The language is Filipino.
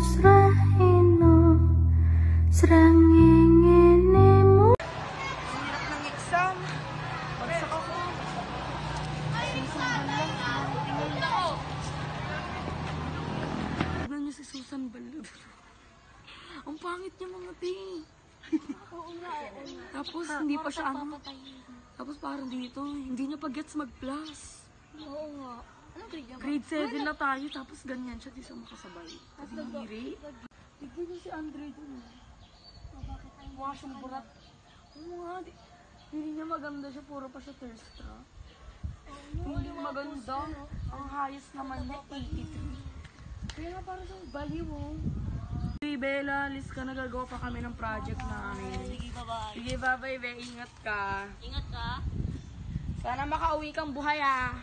masrahino srangengene mo. Hirap ng exam. Bagsak ako. Susan lang. Tignan niyo si Susan Balud. Ang pangit niya mga ting. Oo nga. Tapos hindi pa siya ano. Tapos parang dito, hindi niya pa gets mag-plus. Oo nga. Anong grade niya? Grade 7 na tayo, tapos ganyan siya, di siya makasabay. Kadiri. Tignan niyo si Andre dun. Mukha siyang burat. Oo nga, hindi niya maganda siya, puro pa siya thirst trap. Hindi maganda. Ang highest naman niya, 83. Kaya nga parang siyang baliw, oh. Hey Bella, alis ka, nagagawa pa kami ng project namin. Sige, bye-bye. Sige, bye-bye, Be. Ingat ka. Ingat ka. Sana makauwi kang buhay, ah.